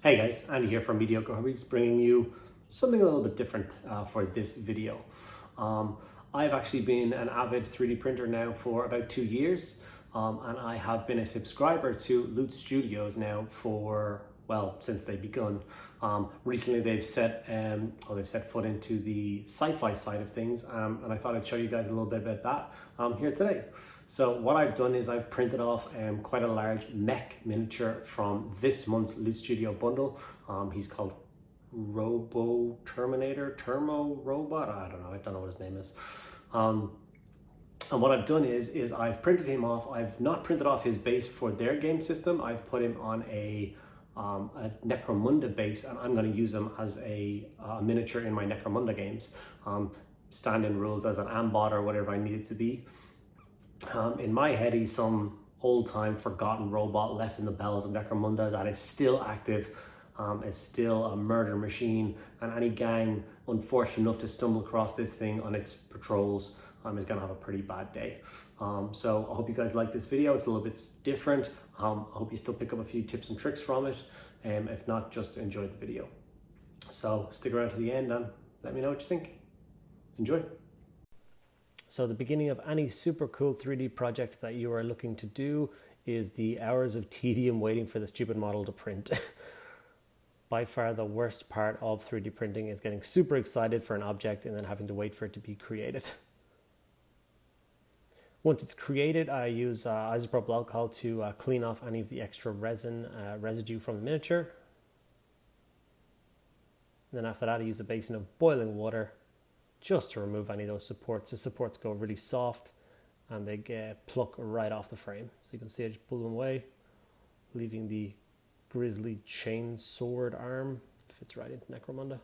Hey guys, Andy here from Mediocre Hobbies, bringing you something a little bit different for this video. I've actually been an avid 3D printer now for about 2 years, and I have been a subscriber to Loot Studios now for, well, since they've begun. Recently they've set foot into the sci-fi side of things, and I thought I'd show you guys a little bit about that here today. So what I've done is I've printed off quite a large mech miniature from this month's Loot Studio bundle. He's called Turmo Robot. I don't know what his name is. And what I've done is I've printed him off. I've not printed off his base for their game system. I've put him on a Necromunda base, and I'm going to use him as a miniature in my Necromunda games. Stand-in rules as an Ambot or whatever I need it to be. In my head, he's some old-time forgotten robot left in the bells of Necromunda that is still active. It's still a murder machine, and any gang unfortunate enough to stumble across this thing on its patrols is going to have a pretty bad day. So I hope you guys like this video. It's a little bit different. I hope you still pick up a few tips and tricks from it. If not, just enjoy the video. So stick around to the end and let me know what you think. Enjoy. So the beginning of any super cool 3D project that you are looking to do is the hours of tedium waiting for the stupid model to print. By far the worst part of 3D printing is getting super excited for an object and then having to wait for it to be created. Once it's created, I use isopropyl alcohol to clean off any of the extra resin residue from the miniature. And then after that, I use a basin of boiling water just to remove any of those supports. The supports go really soft and they get pluck right off the frame. So you can see I just pull them away, leaving the grisly chain sword arm. Fits right into Necromunda.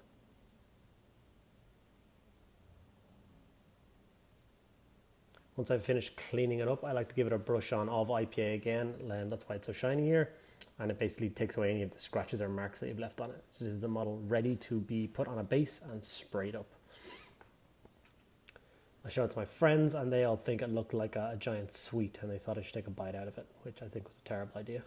Once I've finished cleaning it up, I like to give it a brush on of IPA again, and that's why it's so shiny here. And it basically takes away any of the scratches or marks that you've left on it. So this is the model ready to be put on a base and sprayed up. I showed it to my friends and they all think it looked like a giant sweet, and they thought I should take a bite out of it, which I think was a terrible idea.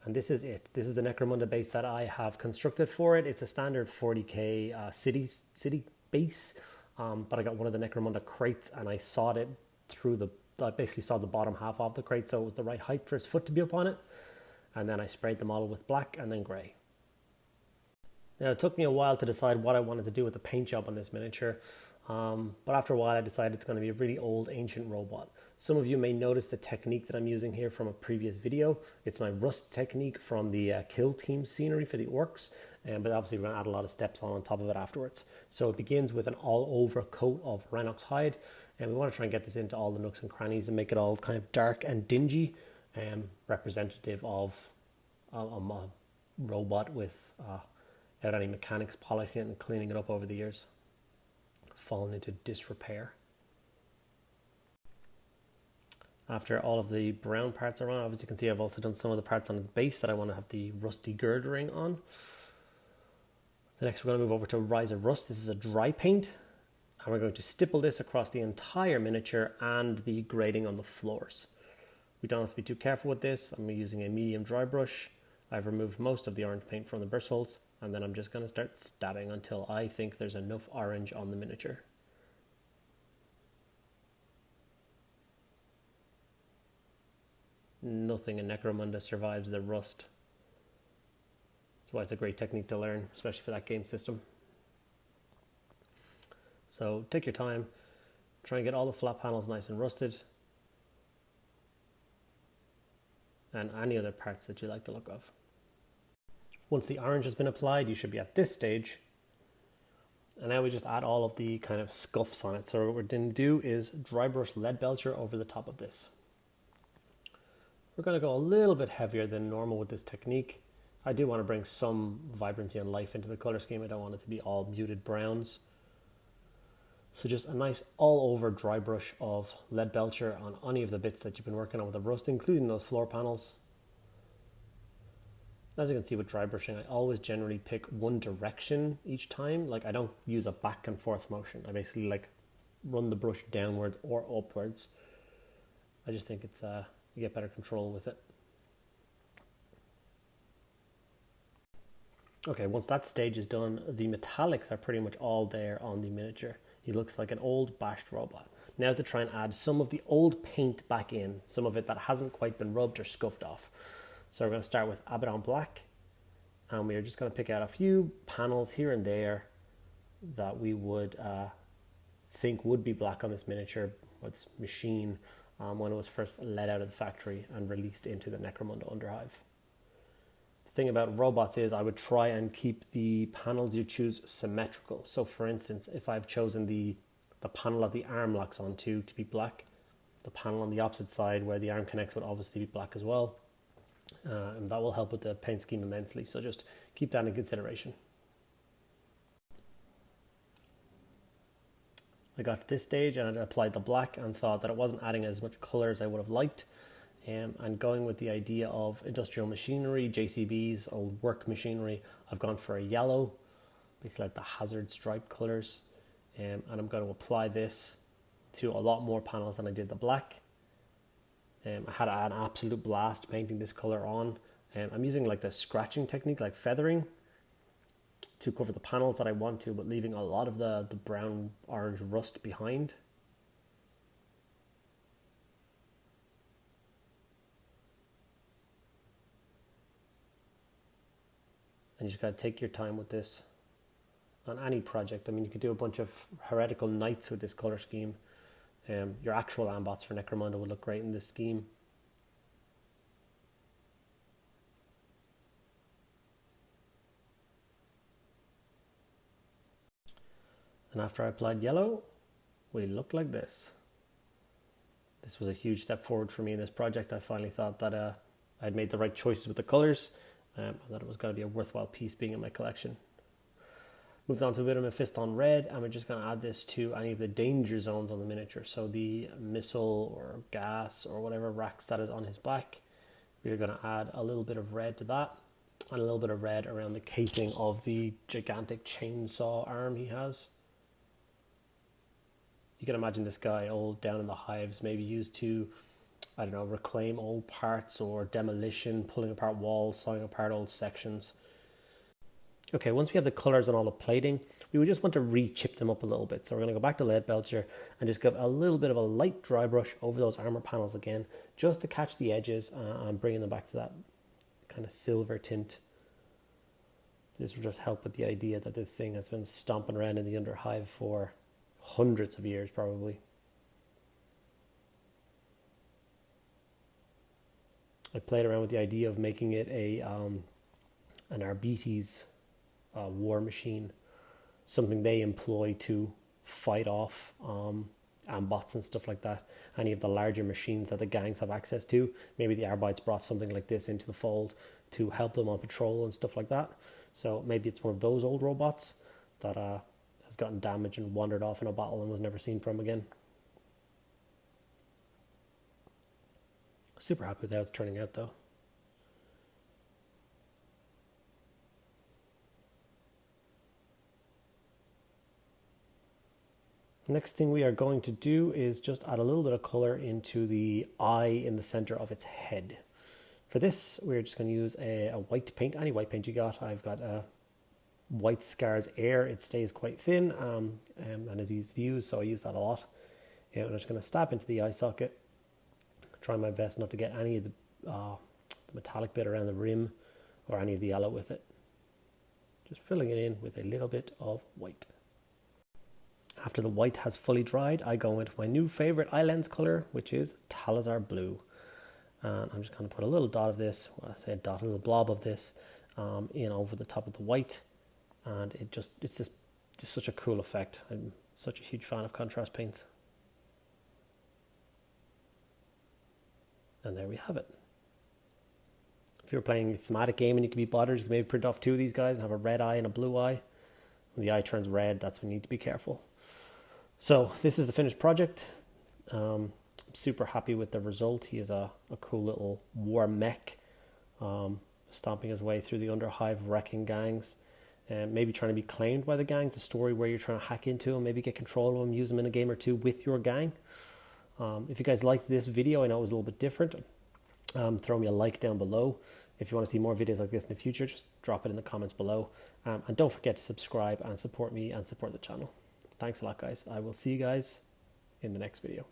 And this is it. This is the Necromunda base that I have constructed for it. It's a standard 40k city base, but I got one of the Necromunda crates and I sawed it through I basically sawed the bottom half of the crate so it was the right height for his foot to be up on it. And then I sprayed the model with black and then grey. Now, it took me a while to decide what I wanted to do with the paint job on this miniature, but after a while I decided it's going to be a really old, ancient robot. Some of you may notice the technique that I'm using here from a previous video. It's my Rust technique from the Kill Team scenery for the orcs, but obviously we're going to add a lot of steps on top of it afterwards. So it begins with an all-over coat of Rhinox Hide, and we want to try and get this into all the nooks and crannies and make it all kind of dark and dingy, representative of a robot with... without any mechanics polishing it and cleaning it up over the years, fallen into disrepair. After all of the brown parts are on, as you can see, I've also done some of the parts on the base that I want to have the rusty girdering on. The next we're going to move over to Ryza Rust. This is a dry paint, and we're going to stipple this across the entire miniature and the grading on the floors. We don't have to be too careful with this. I'm using a medium dry brush. I've removed most of the orange paint from the bristles, and then I'm just going to start stabbing until I think there's enough orange on the miniature. Nothing in Necromunda survives the rust. That's why it's a great technique to learn, especially for that game system. So take your time, try and get all the flat panels nice and rusted, and any other parts that you like the look of. Once the orange has been applied, you should be at this stage. And now we just add all of the kind of scuffs on it. So what we're going to do is dry brush Leadbelcher over the top of this. We're going to go a little bit heavier than normal with this technique. I do want to bring some vibrancy and life into the color scheme. I don't want it to be all muted browns. So just a nice all over dry brush of Leadbelcher on any of the bits that you've been working on with the rust, including those floor panels. As you can see with dry brushing, I always generally pick one direction each time. Like I don't use a back and forth motion. I basically like run the brush downwards or upwards. I just think it's you get better control with it. Okay, once that stage is done, the metallics are pretty much all there on the miniature. He looks like an old bashed robot. Now to try and add some of the old paint back in, some of it that hasn't quite been rubbed or scuffed off. So we're going to start with Abbadon Black, and we're just going to pick out a few panels here and there that we would think would be black on this miniature, or this machine, when it was first let out of the factory and released into the Necromunda Underhive. Thing about robots is I would try and keep the panels you choose symmetrical. So for instance, if I've chosen the panel that the arm locks onto to be black, the panel on the opposite side where the arm connects would obviously be black as well, and that will help with the paint scheme immensely, so just keep that in consideration. I got to this stage and I applied the black and thought that it wasn't adding as much colour as I would have liked. And going with the idea of industrial machinery, JCBs, old work machinery, I've gone for a yellow, basically like the hazard stripe colours. And I'm going to apply this to a lot more panels than I did the black. I had an absolute blast painting this colour on. I'm using like the scratching technique, like feathering, to cover the panels that I want to, but leaving a lot of the brown orange rust behind. And you just got to take your time with this on any project. I mean, you could do a bunch of heretical knights with this color scheme. Your actual ambots for Necromunda would look great in this scheme. And after I applied yellow, we looked like this. This was a huge step forward for me in this project. I finally thought that I'd made the right choices with the colors, and that it was going to be a worthwhile piece being in my collection. Moved on to a bit of Mephiston Red, and we're just going to add this to any of the danger zones on the miniature. So the missile or gas or whatever racks that is on his back, we're going to add a little bit of red to that, and a little bit of red around the casing of the gigantic chainsaw arm he has. You can imagine this guy old down in the hives, maybe used to, I don't know, reclaim old parts or demolition, pulling apart walls, sawing apart old sections. Okay, once we have the colours and all the plating, we would just want to re-chip them up a little bit. So we're going to go back to Leadbelcher and just give a little bit of a light dry brush over those armour panels again, just to catch the edges and bringing them back to that kind of silver tint. This will just help with the idea that this thing has been stomping around in the Underhive for hundreds of years probably. I played around with the idea of making it an Arbites war machine, something they employ to fight off ambots and stuff like that. Any of the larger machines that the gangs have access to, maybe the Arbites brought something like this into the fold to help them on patrol and stuff like that. So maybe it's one of those old robots that has gotten damaged and wandered off in a battle and was never seen from again. Super happy with how it's turning out though. Next thing we are going to do is just add a little bit of color into the eye in the center of its head. For this, we're just going to use a white paint, any white paint you got. I've got White Scars Air. It stays quite thin and is easy to use, so I use that a lot. I'm just going to stab into the eye socket. Try my best not to get any of the metallic bit around the rim or any of the yellow with it. Just filling it in with a little bit of white. After the white has fully dried, I go into my new favorite eye lens color, which is Talassar Blue. And I'm just going to put a little dot of this, well, I say a dot, a little blob of this in over the top of the white. And it's just such a cool effect. I'm such a huge fan of contrast paints. And there we have it. If you're playing a thematic game and you can be bothered, you can maybe print off two of these guys and have a red eye and a blue eye. When the eye turns red, that's when you need to be careful. So this is the finished project. I'm super happy with the result. He is a cool little war mech, stomping his way through the Underhive, wrecking gangs, and maybe trying to be claimed by the gangs. A story where you're trying to hack into them, maybe get control of them, use them in a game or two with your gang. If you guys liked this video, I know it was a little bit different. Throw me a like down below. If you want to see more videos like this in the future, just drop it in the comments below. And don't forget to subscribe and support me and support the channel. Thanks a lot, guys. I will see you guys in the next video.